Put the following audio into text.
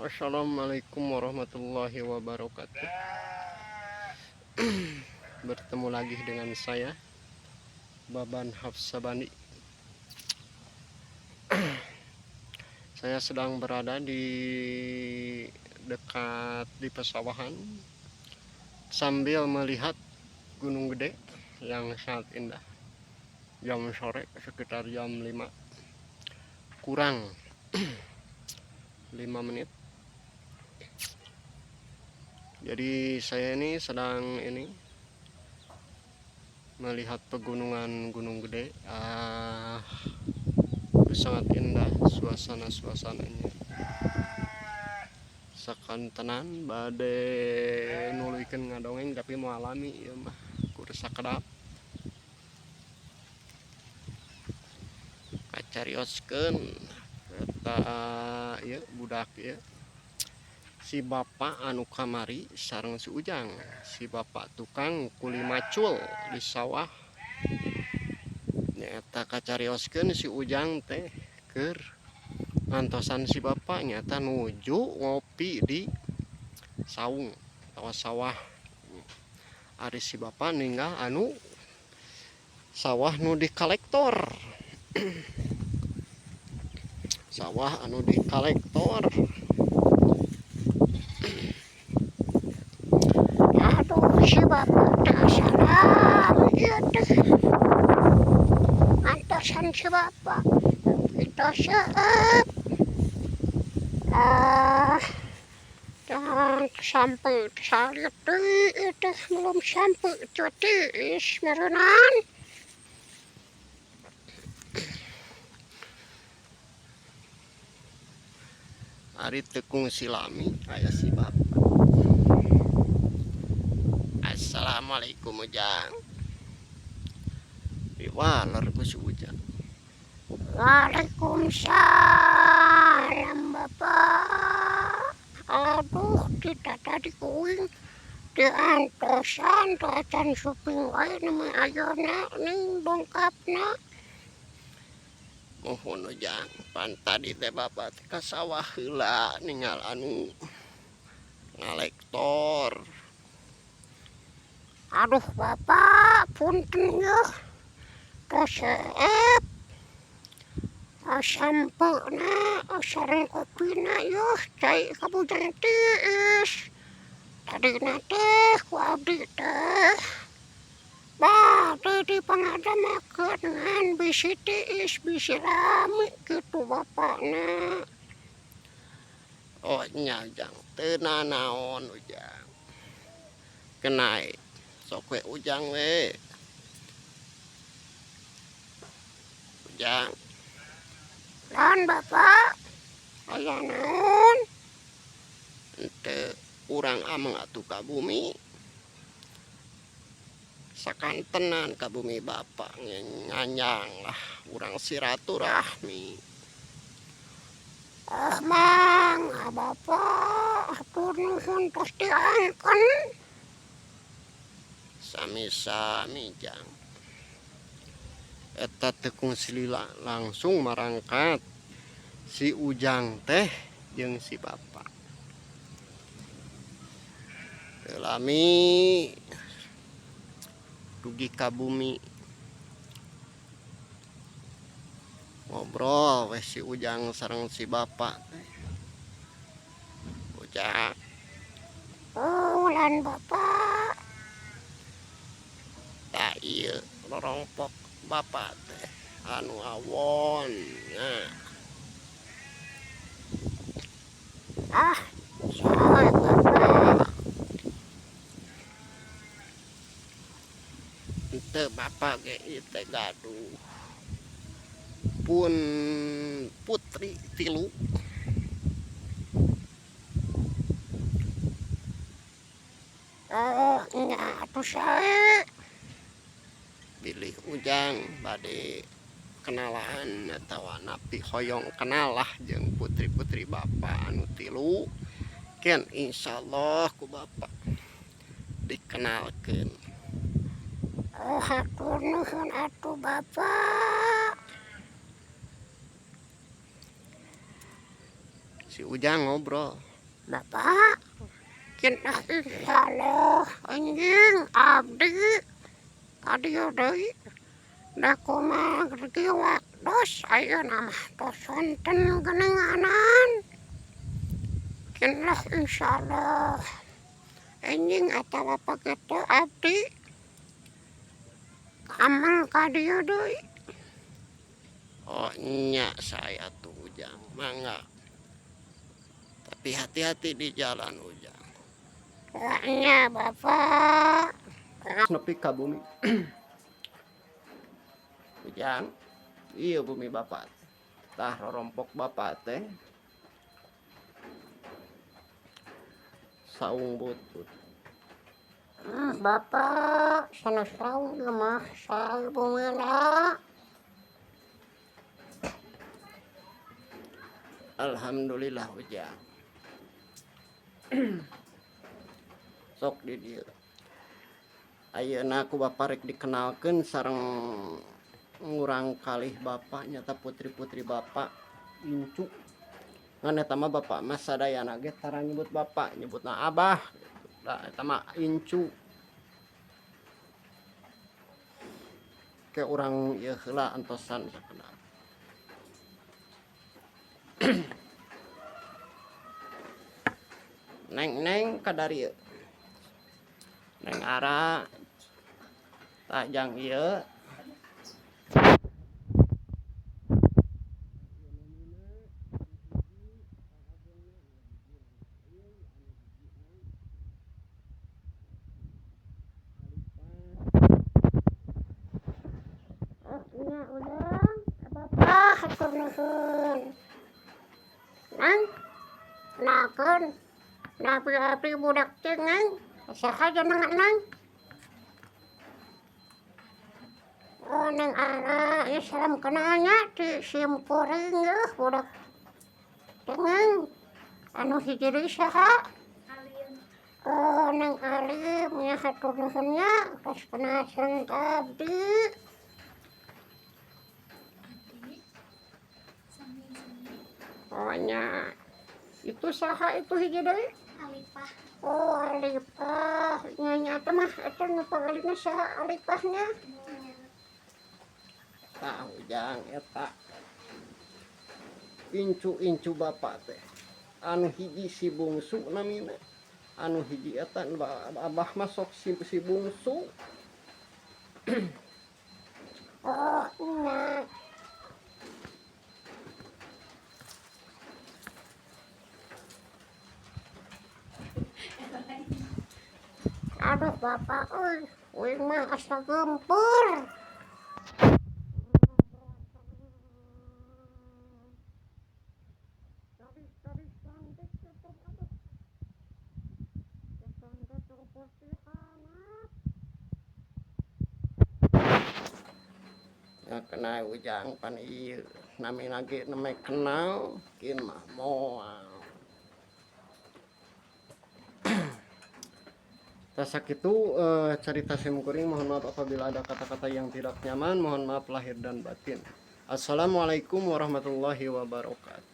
Assalamualaikum warahmatullahi wabarakatuh. Bertemu lagi dengan saya, Baban Hafsabani. Saya sedang berada di dekat di pesawahan sambil melihat Gunung Gede yang sangat indah. Jam sore sekitar jam 5 kurang 5 menit. Jadi saya ini sedang melihat pegunungan Gunung Gede. Sangat indah suasananya. Sakan tenan bade nuluykeun ngadongeng tapi mau alami ieu mah kudu sakedap. Kacarioskeun eta ieu budak ieu. Si bapak anu kamari sareng si Ujang, si bapak tukang kuli macul di sawah. Nyata kacarioskeun si Ujang teh keur ngantosan si bapak nyata nuju ngopi di saung atau sawah. Ari si bapak ninggal anu sawah nu di kolektor. Sawah anu di kolektor. Aduh, si bapak teh salam ieu teh. Antosan si bapak kita seuep. Jangan sampai salit deui teh belum sampai tiis meureunan. Ari tekung silami aya si bapak. Assalamualaikum Ujang. Diwaler ku si Ujang. Waalaikumsalam bapak. Aduh, kita tadi kuing di antosan acan suping wae nama ayeuna ning bongkapna. Mohon Ujang, pan tadi teh bapak teh ka sawah heula ninggal anu ngalektor. Aduh bapak, punten yeuh. Teu seuep. Sampeuna sareng kopina yeuh cai kabujang tiis. Tadina teh ku abdi teh bade dipangadamakeun ngan bisi tiis bisi rami kitu bapakna. Oh nya Ujang, teu nanaon Ujang. Kenai sok we Ujang we. Ujang, Naon bapak? Aya naon? henteu urang ameng atuh ka bumi. Sakantenan ka bumi bapak nganyang lah urang silaturahmi. Mang, bapak hatur nuhun tos diangkeun. Sami-sami Jang. Eta tekung silila langsung marangkat si Ujang teh jeung si bapak. Lami dugi ka bumi. Ngobrol weh si Ujang sareng si bapak teh. Ujang, Ulan bapak. da ieu rorompok bapak teh anu awon. Nah, Sae bapak. henteu bapak ge ieu teh gaduh. Pun putri 3. Oh, nya atuh sae. Pilih Ujang bade kenalan atau napi hoyong kenal lah jeung putri-putri bapak anu 3. Ken insyaallah ku bapak dikenalkeun. Oh, hatur nuhun atuh bapak. Si Ujang ngobrol, Bapak, kinah insyaallah anjing abdi kadieu deui. Da kumaha giwak dos ayeuna mah tos wonten genenganan. Kinah insyaallah anjing atawa pageto abdi amal kadieu deui. Oh nya saya tuh Ujang, mangga. Tapi hati-hati di jalan Ujang. Nya Bapak. Nepi ka bumi. Ujang, iya bumi bapak. Tah rorompok bapak teh saung butut. Bapak sanes saung ieu mah salbungana. Alhamdulillah Ujang. Sok di dieu. Ayeuna aku bapak rek dikenalkeun sareng ngurang kalih bapak nyata putri-putri bapak incu. Ngan eta mah bapak mah sadayana ge tara nyebut bapak, nyebutna abah. Da eta mah incu. Ke urang ieu heula antosan sakenal. Neng kadari ieu. Neng Ara tajang ieu. Nya udang, Bapak hatur nuhun. Nang, kenalkeun. Napi budak cengeng, saha jenengan nang? Oh, Neng Ara, ieu salam kenalnya ti simkuring yeuh budak cengeng. Anu hiji deui saha? Oh, Neng Alim, nya hatur nuhun nya, tos kenalkeun ka abdi. Oh nya, itu saha itu hiji deui? Alipah. Oh, Alipah. Nya teh mah eta nu pangalina saha Alipahnya? Tah Ujang eta incu-incu bapak teh. Anu hiji si bungsu namina. Anu hiji eta abah mah sok si bungsu. Oh, nya. Aduh Bapak euy, uing mah asa gempur. Ya kena Ujang pan ieu namina ge neme kenal kin mah moal. Tah sakitu carita simkuring, mohon maaf apabila ada kata-kata yang tidak nyaman, mohon maaf lahir dan batin. Assalamualaikum warahmatullahi wabarakatuh.